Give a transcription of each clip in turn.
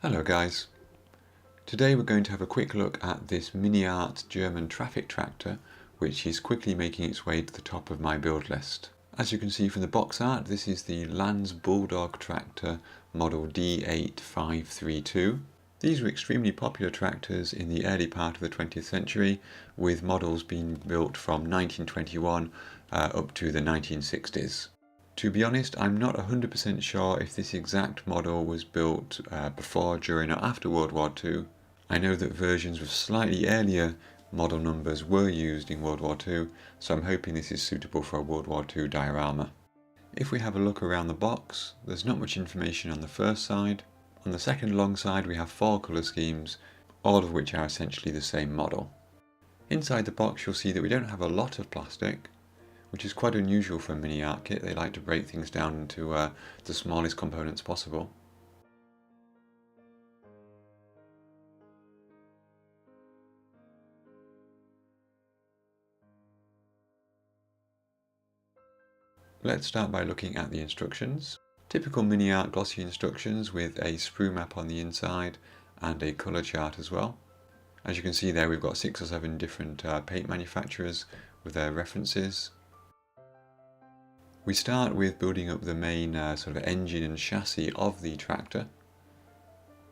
Hello guys. Today we're going to have a quick look at this Miniart German traffic tractor, which is quickly making its way to the top of my build list. As you can see from the box art, this is the Lanz Bulldog tractor model D8532. These were extremely popular tractors in the early part of the 20th century, with models being built from 1921 up to the 1960s. To be honest, I'm not 100% sure if this exact model was built before, during or after World War II. I know that versions with slightly earlier model numbers were used in World War II, so I'm hoping this is suitable for a World War II diorama. If we have a look around the box, there's not much information on the first side. On the second long side we have 4 colour schemes, all of which are essentially the same model. Inside the box you'll see that we don't have a lot of plastic, which is quite unusual for a Miniart kit. They like to break things down into the smallest components possible. Let's start by looking at the instructions. Typical Miniart glossy instructions with a sprue map on the inside and a colour chart as well. As you can see there, we've got 6 or 7 different paint manufacturers with their references. We start with building up the main sort of engine and chassis of the tractor,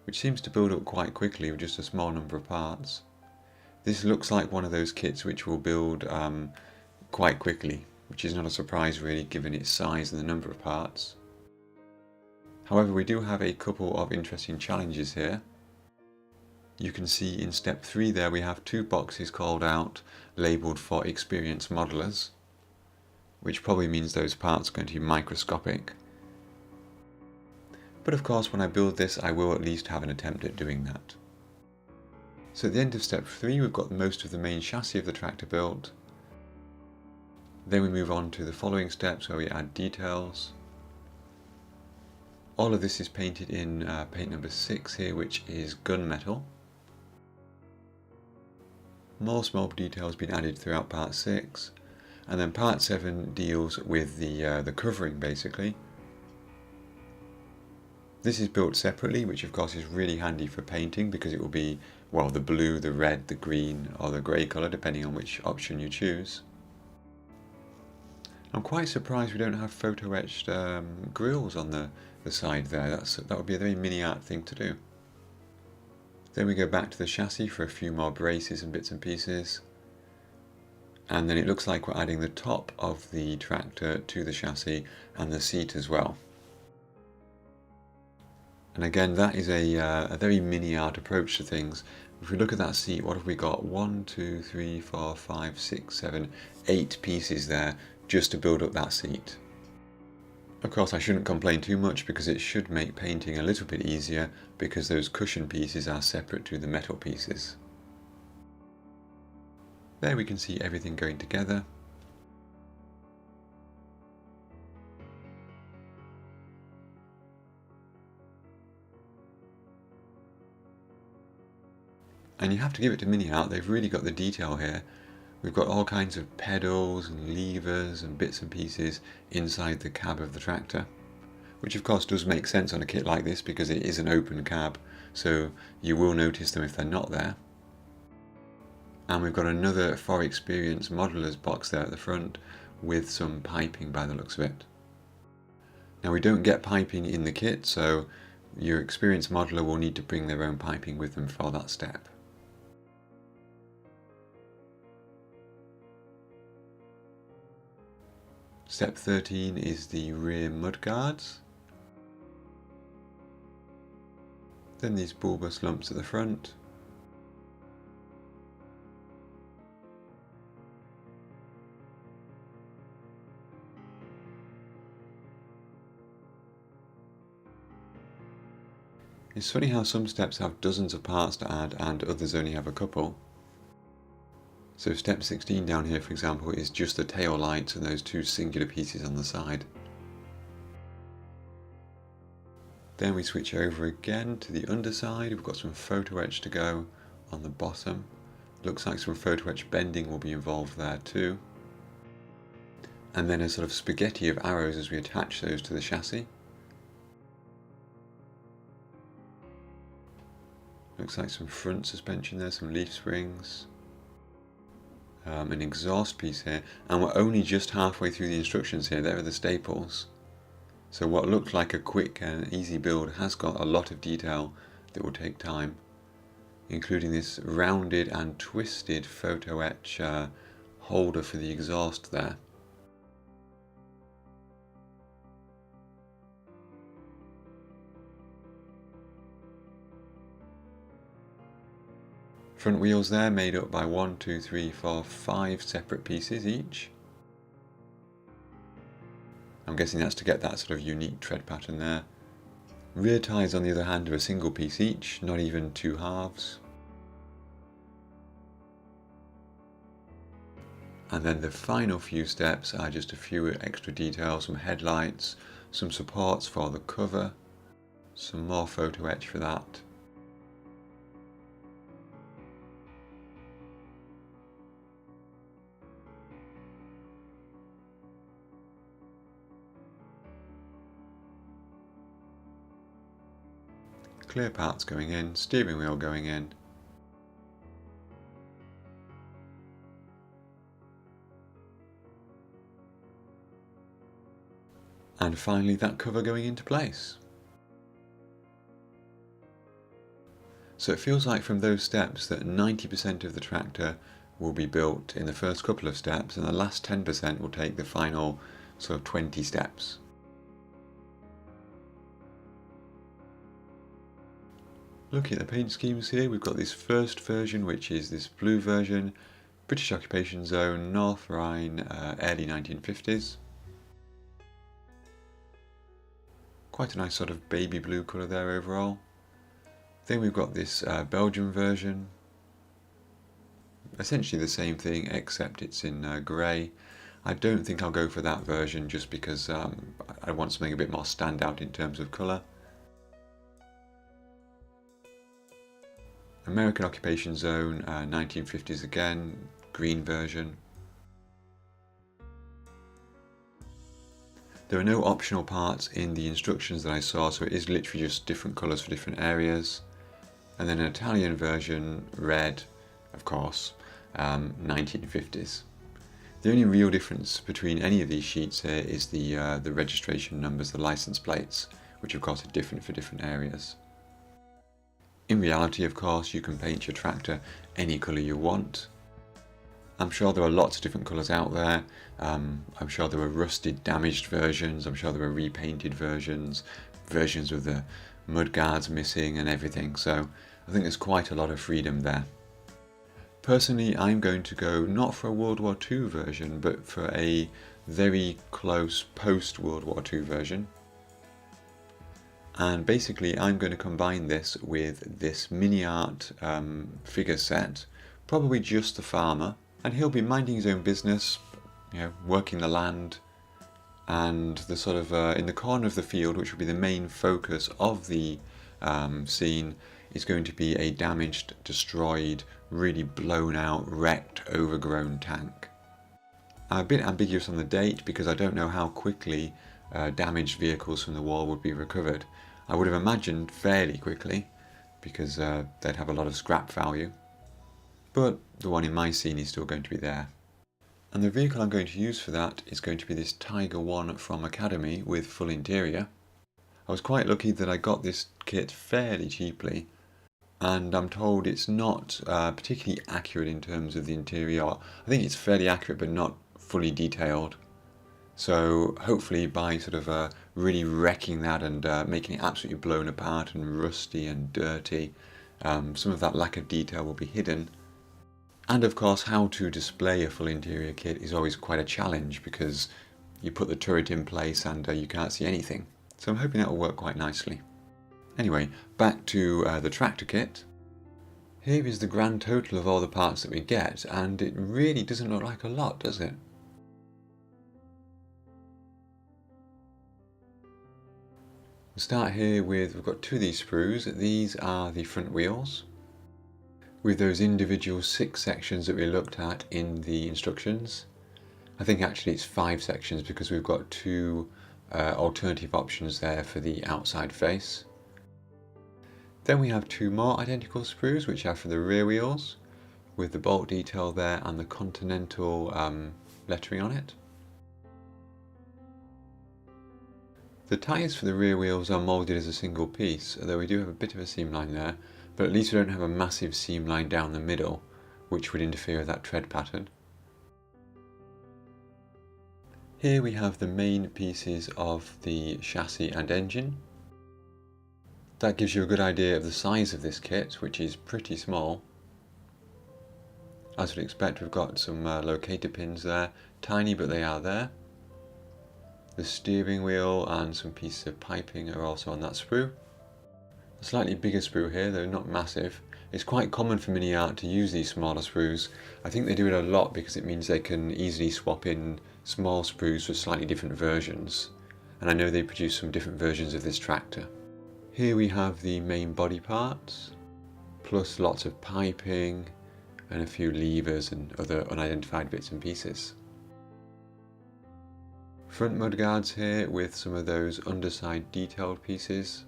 which seems to build up quite quickly with just a small number of parts. This looks like one of those kits which will build quite quickly, which is not a surprise really given its size and the number of parts. However, we do have a couple of interesting challenges here. You can see in step 3 there we have 2 boxes called out, labelled for experienced modelers, which probably means those parts are going to be microscopic. But of course when I build this I will at least have an attempt at doing that. So at the end of step 3 we've got most of the main chassis of the tractor built. Then we move on to the following steps where we add details. All of this is painted in paint number 6 here, which is gunmetal. More small details been added throughout part 6. And then part 7 deals with the covering basically. This is built separately, which of course is really handy for painting because it will be, well, the blue, the red, the green or the grey colour depending on which option you choose. I'm quite surprised we don't have photo etched grills on the side there. That would be a very Miniart thing to do. Then we go back to the chassis for a few more braces and bits and pieces. And then it looks like we're adding the top of the tractor to the chassis and the seat as well. And again, that is a very Miniart approach to things. If we look at that seat, what have we got? 1, 2, 3, 4, 5, 6, 7, 8 pieces there just to build up that seat. Of course I shouldn't complain too much because it should make painting a little bit easier because those cushion pieces are separate to the metal pieces. There we can see everything going together. And you have to give it to Miniart, they've really got the detail here. We've got all kinds of pedals and levers and bits and pieces inside the cab of the tractor, which of course does make sense on a kit like this because it is an open cab, so you will notice them if they're not there. And we've got another for experienced modelers box there at the front with some piping by the looks of it. Now we don't get piping in the kit, so your experienced modeler will need to bring their own piping with them for that step. Step 13 is the rear mudguards. Then these bulbous lumps at the front. It's funny how some steps have dozens of parts to add and others only have a couple. So step 16 down here, for example, is just the tail lights and those 2 singular pieces on the side. Then we switch over again to the underside. We've got some photo etch to go on the bottom. Looks like some photo etch bending will be involved there too. And then a sort of spaghetti of arrows as we attach those to the chassis. Looks like some front suspension there, some leaf springs. An exhaust piece here, and we're only just halfway through the instructions here. There are the staples. So what looked like a quick and easy build has got a lot of detail that will take time, including this rounded and twisted photo etch holder for the exhaust there. Front wheels there made up by 1, 2, 3, 4, 5 separate pieces each. I'm guessing that's to get that sort of unique tread pattern there. Rear tyres on the other hand are a single piece each, not even two halves. And then the final few steps are just a few extra details, some headlights, some supports for the cover, some more photo etch for that. Clear parts going in, steering wheel going in. And finally that cover going into place. So it feels like from those steps that 90% of the tractor will be built in the first couple of steps, and the last 10% will take the final sort of 20 steps. Looking at the paint schemes here, we've got this first version, which is this blue version, British Occupation Zone, North Rhine, early 1950s. Quite a nice sort of baby blue colour there overall. Then we've got this Belgian version, essentially the same thing except it's in grey. I don't think I'll go for that version just because I want something a bit more standout in terms of colour. American Occupation Zone, 1950s again, green version. There are no optional parts in the instructions that I saw, so it is literally just different colours for different areas. And then an Italian version, red, of course, 1950s. The only real difference between any of these sheets here is the registration numbers, the license plates, which of course are different for different areas. In reality, of course, you can paint your tractor any colour you want. I'm sure there are lots of different colours out there. I'm sure there were rusted, damaged versions. I'm sure there were repainted versions, versions with the mud guards missing and everything. So I think there's quite a lot of freedom there. Personally, I'm going to go not for a World War II version, but for a very close post-World War II version. And basically I'm going to combine this with this Miniart figure set, probably just the farmer, and he'll be minding his own business, you know, working the land, and the sort of in the corner of the field, which will be the main focus of the scene, is going to be a damaged, destroyed, really blown out, wrecked, overgrown tank. I'm a bit ambiguous on the date because I don't know how quickly damaged vehicles from the war would be recovered. I would have imagined fairly quickly because they'd have a lot of scrap value, but the one in my scene is still going to be there. And the vehicle I'm going to use for that is going to be this Tiger 1 from Academy with full interior. I was quite lucky that I got this kit fairly cheaply, and I'm told it's not particularly accurate in terms of the interior. I think it's fairly accurate but not fully detailed. So hopefully by sort of really wrecking that and making it absolutely blown apart and rusty and dirty, some of that lack of detail will be hidden. And of course, how to display a full interior kit is always quite a challenge because you put the turret in place and you can't see anything. So I'm hoping that will work quite nicely. Anyway, back to the tractor kit. Here is the grand total of all the parts that we get, and it really doesn't look like a lot, does it? We'll start here with, we've got two of these sprues. These are the front wheels, with those individual 6 sections that we looked at in the instructions. I think actually it's 5 sections because we've got 2 alternative options there for the outside face. Then we have two more identical sprues which are for the rear wheels, with the bolt detail there and the Continental lettering on it. The tyres for the rear wheels are moulded as a single piece, although we do have a bit of a seam line there, but at least we don't have a massive seam line down the middle, which would interfere with that tread pattern. Here we have the main pieces of the chassis and engine. That gives you a good idea of the size of this kit, which is pretty small. As we'd expect, we've got some locator pins there, tiny but they are there. The steering wheel and some pieces of piping are also on that sprue. A slightly bigger sprue here, though not massive. It's quite common for Miniart to use these smaller sprues. I think they do it a lot because it means they can easily swap in small sprues for slightly different versions. And I know they produce some different versions of this tractor. Here we have the main body parts, plus lots of piping and a few levers and other unidentified bits and pieces. Front mudguards here with some of those underside detailed pieces.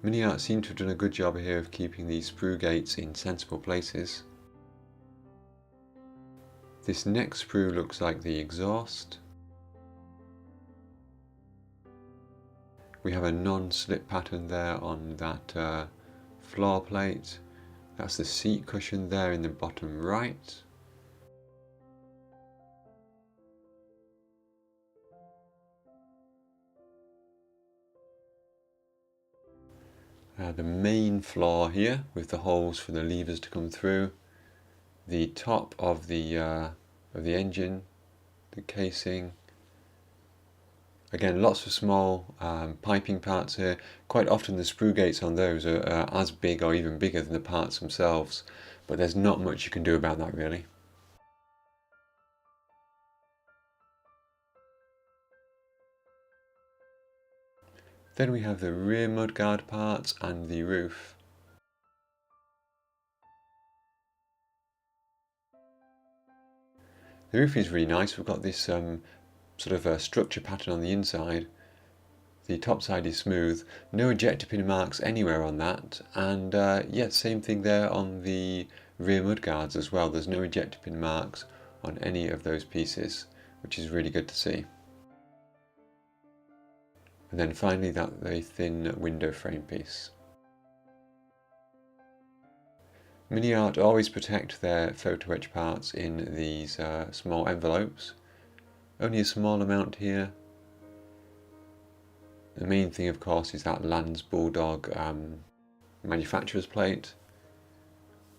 Miniart seem to have done a good job here of keeping these sprue gates in sensible places. This next sprue looks like the exhaust. We have a non-slip pattern there on that floor plate. That's the seat cushion there in the bottom right. The main floor here with the holes for the levers to come through. The top of the engine, the casing. Again, lots of small piping parts here. Quite often the sprue gates on those are as big or even bigger than the parts themselves, but there's not much you can do about that really. Then we have the rear mudguard parts and the roof. The roof is really nice. We've got this sort of a structure pattern on the inside. The top side is smooth, no ejector pin marks anywhere on that, and yeah, same thing there on the rear mudguards as well. There's no ejector pin marks on any of those pieces, which is really good to see. And then finally that very thin window frame piece. Miniart always protect their photo etch parts in these small envelopes. Only a small amount here. The main thing of course is that Lanz Bulldog manufacturer's plate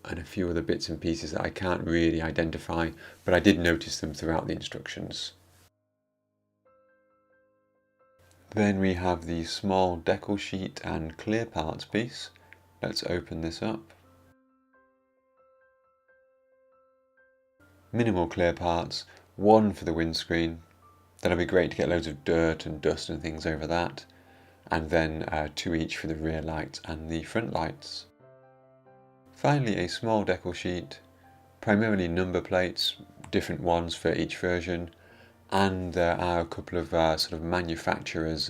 and a few other bits and pieces that I can't really identify, but I did notice them throughout the instructions. Then we have the small decal sheet and clear parts piece. Let's open this up. Minimal clear parts, one for the windscreen. That'll be great to get loads of dirt and dust and things over that. And then two each for the rear lights and the front lights. Finally a small decal sheet, primarily number plates, different ones for each version. And there are a couple of sort of manufacturers'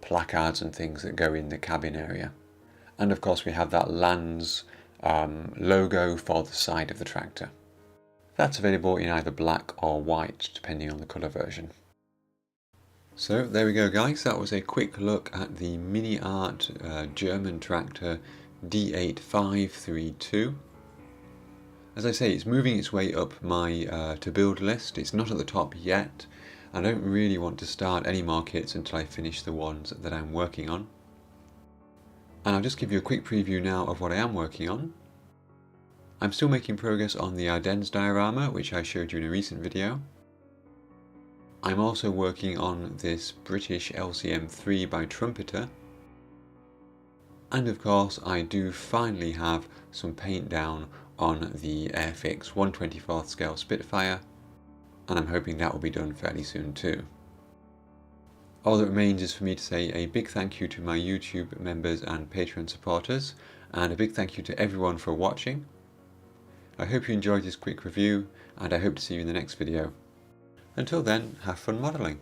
placards and things that go in the cabin area. And of course we have that Lanz logo for the side of the tractor. That's available in either black or white, depending on the colour version. So there we go guys, that was a quick look at the Miniart German tractor D8532. As I say, it's moving its way up my to build list. It's not at the top yet. I don't really want to start any more kits until I finish the ones that I'm working on. And I'll just give you a quick preview now of what I am working on. I'm still making progress on the Ardennes diorama, which I showed you in a recent video. I'm also working on this British LCM3 by Trumpeter. And of course I do finally have some paint down on the Airfix 1/24th scale Spitfire, and I'm hoping that will be done fairly soon too. All that remains is for me to say a big thank you to my YouTube members and Patreon supporters, and a big thank you to everyone for watching. I hope you enjoyed this quick review, and I hope to see you in the next video. Until then, have fun modelling.